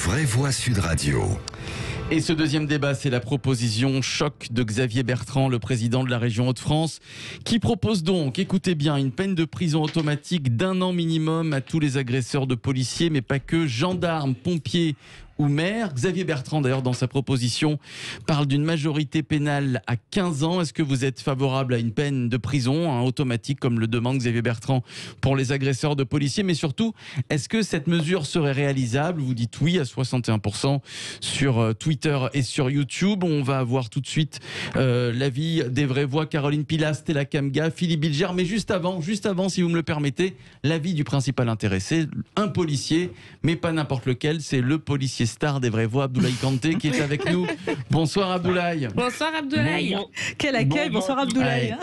Vraie Voix Sud Radio. Et ce deuxième débat, c'est la proposition choc de Xavier Bertrand, le président de la région Hauts-de-France, qui propose donc, écoutez bien, une peine de prison automatique d'1 an minimum à tous les agresseurs de policiers, mais pas que, gendarmes, pompiers ou maires. Xavier Bertrand, d'ailleurs, dans sa proposition, parle d'une majorité pénale à 15 ans. Est-ce que vous êtes favorable à une peine de prison automatique, comme le demande Xavier Bertrand, pour les agresseurs de policiers? Mais surtout, est-ce que cette mesure serait réalisable? Vous dites oui à 61% sur Twitter et sur YouTube. On va avoir tout de suite l'avis des vraies voix. Caroline Pilas, Stella Kamga, Philippe Bilger. Mais juste avant, si vous me le permettez, l'avis du principal intéressé, un policier, mais pas n'importe lequel, c'est le policier star des vraies voix, Abdoulaye Kanté, qui est avec nous. Bonsoir Abdoulaye. Bonsoir Abdoulaye. Quel accueil, bonsoir Abdoulaye.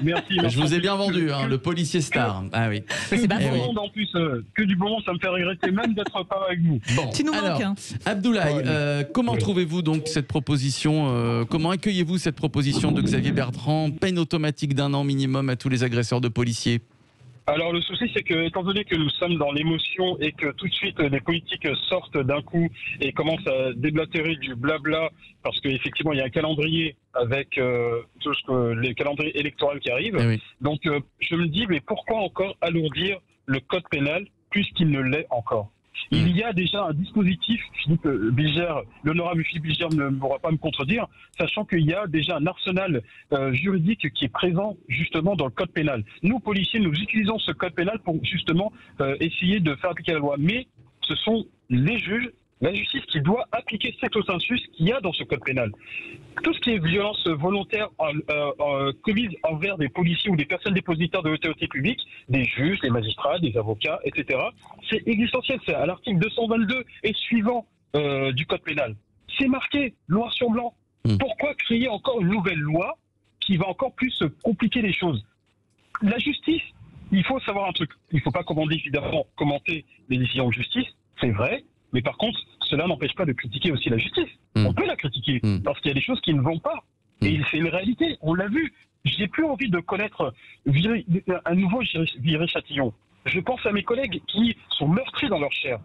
Merci. Je vous ai bien vendu, le policier star. Ah oui. Mais c'est pas Que du vrai. bon monde en plus, que du bon monde, ça me fait regretter même d'être pas avec vous. Bon, Tu nous alors, manques, hein. Abdoulaye, comment trouvez-vous donc cette proposition comment accueillez-vous cette proposition de Xavier Bertrand, peine automatique d'1 an minimum à tous les agresseurs de policiers? Alors le souci, c'est que étant donné que nous sommes dans l'émotion et que tout de suite les politiques sortent d'un coup et commencent à déblatérer du blabla, parce qu'effectivement il y a un calendrier avec tout ce que les calendriers électoraux qui arrivent. Eh oui. Donc je me dis, mais pourquoi encore alourdir le code pénal plus qu'il ne l'est encore? Il y a déjà un dispositif, Philippe Bilger, l'honorable Philippe Bilger ne pourra pas me contredire, sachant qu'il y a déjà un arsenal juridique qui est présent justement dans le code pénal. Nous, policiers, nous utilisons ce code pénal pour justement essayer de faire appliquer la loi. Mais ce sont les juges, la justice qui doit appliquer cet consensus qu'il y a dans ce code pénal. Tout ce qui est violence volontaire commise envers des policiers ou des personnes dépositaires de l'autorité publique, des juges, des magistrats, des avocats, etc., c'est existentiel. C'est à l'article 222 et suivant du code pénal. C'est marqué noir sur blanc. Pourquoi créer encore une nouvelle loi qui va encore plus compliquer les choses? La justice, il faut savoir un truc. Il ne faut pas évidemment commenter les décisions de justice, c'est vrai. Mais par contre, cela n'empêche pas de critiquer aussi la justice. On peut la critiquer, parce qu'il y a des choses qui ne vont pas. Et c'est une réalité, on l'a vu. J'ai plus envie de connaître un nouveau Viry-Châtillon. Je pense à mes collègues qui sont meurtris dans leur chair.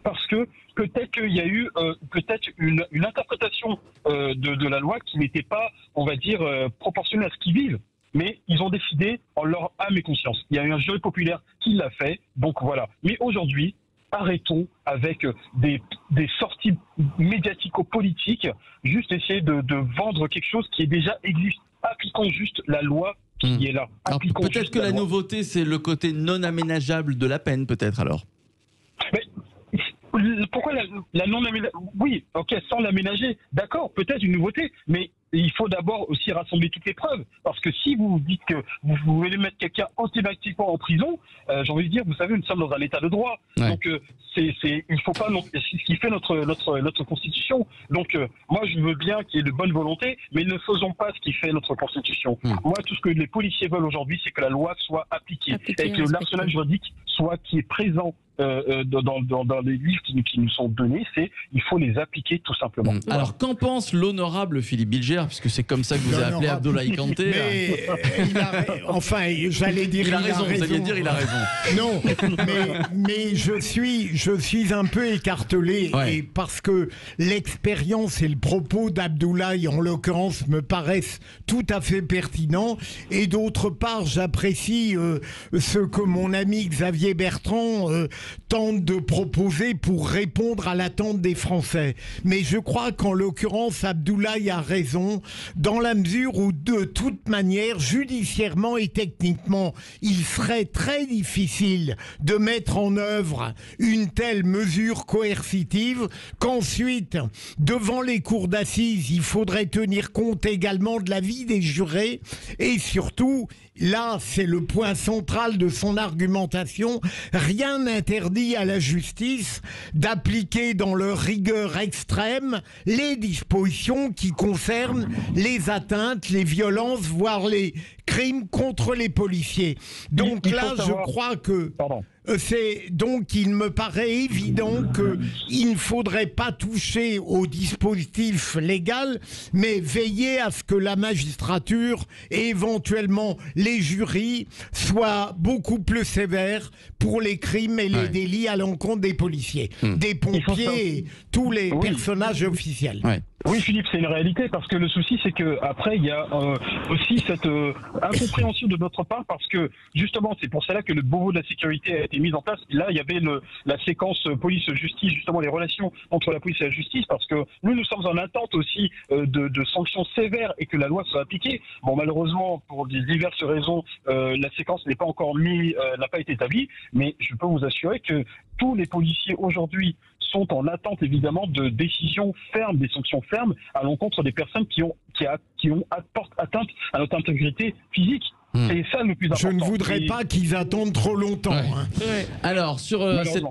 Parce que peut-être qu'il y a eu peut-être une interprétation de la loi qui n'était pas, on va dire, proportionnelle à ce qu'ils vivent. Mais ils ont décidé en leur âme et conscience. Il y a eu un jury populaire qui l'a fait, donc voilà. Mais aujourd'hui, arrêtons avec des sorties médiatico-politiques, juste essayer de vendre quelque chose qui est déjà existe. Appliquons juste la loi qui est là. Alors, peut-être que la nouveauté, c'est le côté non aménageable de la peine, peut-être alors. Mais pourquoi la non-aménagée? Oui, ok, sans l'aménager, d'accord, peut-être une nouveauté, mais il faut d'abord aussi rassembler toutes les preuves. Parce que si vous dites que vous voulez mettre quelqu'un automatiquement en prison, j'ai envie de dire, vous savez, nous sommes dans un état de droit. Ouais. Donc, il faut pas, c'est ce qui fait notre constitution. Donc, moi, je veux bien qu'il y ait de bonne volonté, mais ne faisons pas ce qui fait notre constitution. Moi, tout ce que les policiers veulent aujourd'hui, c'est que la loi soit appliquée et que l'arsenal juridique qui est présent dans les livres qui nous sont donnés, il faut les appliquer tout simplement. Alors qu'en pense l'honorable Philippe Bilger, puisque c'est comme ça que vous avez appelé Abdoulaye Kanté? Enfin, j'allais dire, il a raison. Vous alliez dire, il a raison. Non, mais je suis un peu écartelé, et parce que l'expérience et le propos d'Abdoulaye, en l'occurrence, me paraissent tout à fait pertinents, et d'autre part, j'apprécie ce que mon ami Xavier Bertrand tente de proposer pour répondre à l'attente des Français. Mais je crois qu'en l'occurrence, Abdoulaye a raison, dans la mesure où, de toute manière, judiciairement et techniquement, il serait très difficile de mettre en œuvre une telle mesure coercitive, qu'ensuite, devant les cours d'assises, il faudrait tenir compte également de l'avis des jurés, et surtout, là, c'est le point central de son argumentation, rien n'interdit à la justice d'appliquer dans leur rigueur extrême les dispositions qui concernent les atteintes, les violences, voire les crimes crimes contre les policiers. Donc je crois que... Donc il me paraît évident qu'il ne faudrait pas toucher au dispositif légal, mais veiller à ce que la magistrature et éventuellement les jurys soient beaucoup plus sévères pour les crimes et les délits à l'encontre des policiers, des pompiers et tous les personnages officiels. Oui, Philippe, c'est une réalité, parce que le souci, c'est que après il y a aussi cette incompréhension de notre part, parce que justement, c'est pour cela que le Beauvau de la sécurité a été mis en place. Là, il y avait la séquence police-justice, justement les relations entre la police et la justice, parce que nous sommes en attente aussi de sanctions sévères et que la loi soit appliquée. Bon, malheureusement, pour diverses raisons, la séquence n'est pas encore n'a pas été établie, mais je peux vous assurer que tous les policiers aujourd'hui sont en attente évidemment de décisions fermes, des sanctions fermes à l'encontre des personnes qui ont atteinte à notre intégrité physique. C'est ça le plus important. Je ne voudrais pas qu'ils attendent trop longtemps. Alors, sur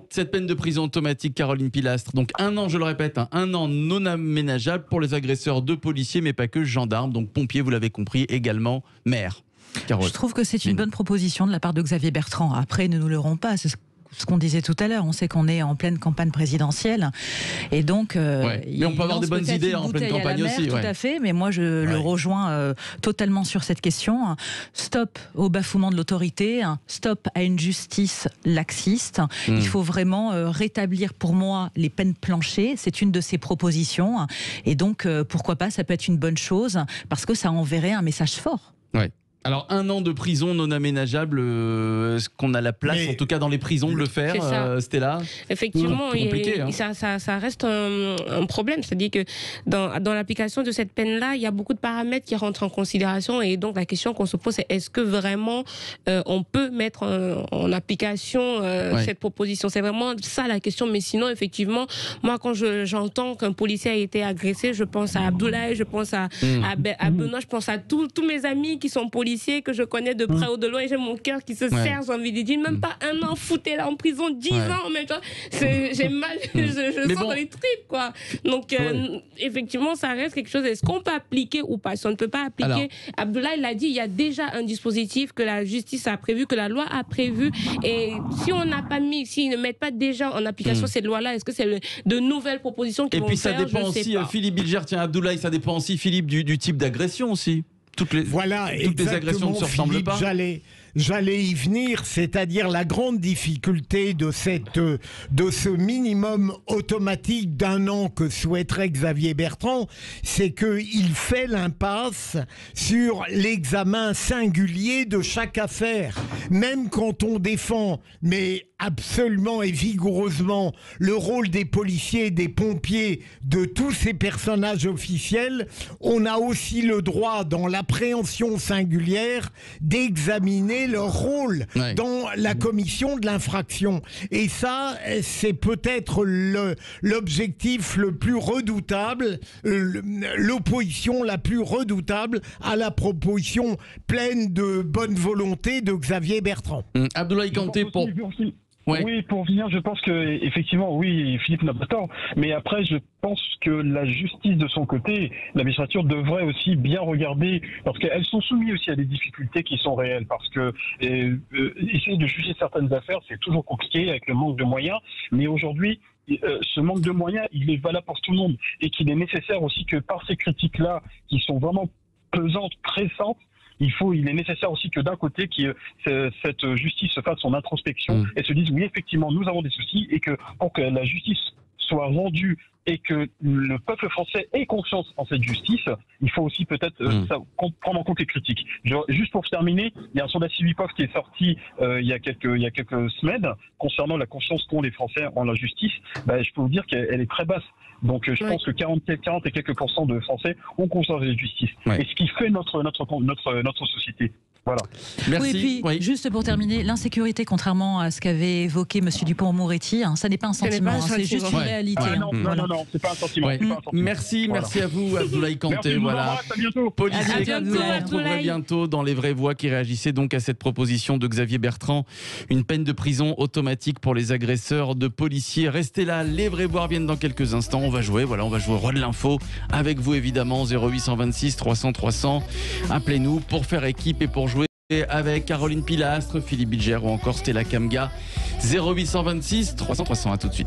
cette peine de prison automatique, Caroline Pilastre, donc 1 an, je le répète, 1 an non aménageable pour les agresseurs de policiers, mais pas que, gendarmes, donc pompiers, vous l'avez compris, également maires. Je trouve que c'est une bonne proposition de la part de Xavier Bertrand. Après, ne nous leurrons pas, c'est ce qu'on disait tout à l'heure, on sait qu'on est en pleine campagne présidentielle et donc mais on peut avoir des bonnes idées en pleine campagne aussi. Tout à fait, mais moi je le rejoins totalement sur cette question. Stop au bafouement de l'autorité, stop à une justice laxiste. Il faut vraiment rétablir pour moi les peines planchées, c'est une de ces propositions et donc pourquoi pas, ça peut être une bonne chose parce que ça enverrait un message fort. Alors 1 an de prison non aménageable, est-ce qu'on a la place, en tout cas dans les prisons, de le faire, Stella? Effectivement, ça reste un problème. C'est-à-dire que dans l'application de cette peine-là, il y a beaucoup de paramètres qui rentrent en considération et donc la question qu'on se pose, c'est est-ce que vraiment on peut mettre en application cette proposition? C'est vraiment ça la question. Mais sinon, effectivement, moi quand j'entends qu'un policier a été agressé, je pense à Abdoulaye, je pense à Benoît, je pense à tous mes amis qui sont policiers, que je connais de près ou de loin, et j'ai mon cœur qui se serre, j'ai envie de dire, même pas 1 an, foutez-la en prison, 10 ans, mais j'ai mal, je sens dans les tripes, quoi. Donc, effectivement, ça reste quelque chose, est-ce qu'on peut appliquer ou pas? Si on ne peut pas appliquer, Abdoulaye l'a dit, il y a déjà un dispositif que la justice a prévu, que la loi a prévu, et si on n'a pas mis, s'ils ne mettent pas déjà en application cette loi-là, est-ce que c'est de nouvelles propositions qui vont faire? Et puis ça dépend aussi, Philippe Bilger, tiens, Abdoulaye, ça dépend aussi, Philippe, du type d'agression aussi. Toutes les agressions ne se ressemblent pas. J'allais y venir, c'est-à-dire la grande difficulté de ce minimum automatique d'1 an que souhaiterait Xavier Bertrand, c'est qu'il fait l'impasse sur l'examen singulier de chaque affaire. Même quand on défend, mais absolument et vigoureusement, le rôle des policiers, des pompiers, de tous ces personnages officiels, on a aussi le droit, dans l'appréhension singulière, d'examiner leur rôle dans la commission de l'infraction. Et ça, c'est peut-être l'objectif le plus redoutable, l'opposition la plus redoutable à la proposition pleine de bonne volonté de Xavier Bertrand. Abdoulaye Kanté, pour... Oui, pour finir, je pense que effectivement, oui, Philippe n'a pas tort. Mais après, je pense que la justice de son côté, la magistrature devrait aussi bien regarder, parce qu'elles sont soumises aussi à des difficultés qui sont réelles. Parce que essayer de juger certaines affaires, c'est toujours compliqué avec le manque de moyens. Mais aujourd'hui, ce manque de moyens, il est valable pour tout le monde, et qu'il est nécessaire aussi que par ces critiques-là, qui sont vraiment pesantes, pressantes, il est nécessaire aussi que d'un côté, cette justice se fasse son introspection et se dise oui, effectivement, nous avons des soucis, et que pour que la justice soit rendue et que le peuple français ait confiance en cette justice, il faut aussi peut-être prendre en compte les critiques. Juste pour terminer, il y a un sondage Civipov qui est sorti il y a quelques semaines concernant la confiance qu'ont les Français en la justice. Je peux vous dire qu'elle est très basse. Donc je pense que 40 et quelques % de Français ont confiance en la justice. Et ce qui fait notre société. Voilà. Merci. Oui, et puis, juste pour terminer, l'insécurité, contrairement à ce qu'avait évoqué M. Dupond-Moretti, ça n'est pas un sentiment, c'est juste une réalité. Non, c'est pas un sentiment. Merci à vous, Abdoulaye Kanté. À bientôt. Policier, on vous retrouverait bientôt dans Les Vraies Voix, qui réagissait donc à cette proposition de Xavier Bertrand, une peine de prison automatique pour les agresseurs de policiers. Restez là, Les Vraies Voix reviennent dans quelques instants. On va jouer au Roi de l'Info avec vous évidemment, 0826 300 300. Appelez-nous pour faire équipe et pour jouer avec Caroline Pilastre, Philippe Bilger ou encore Stella Kamga. 0826 300 300, à tout de suite.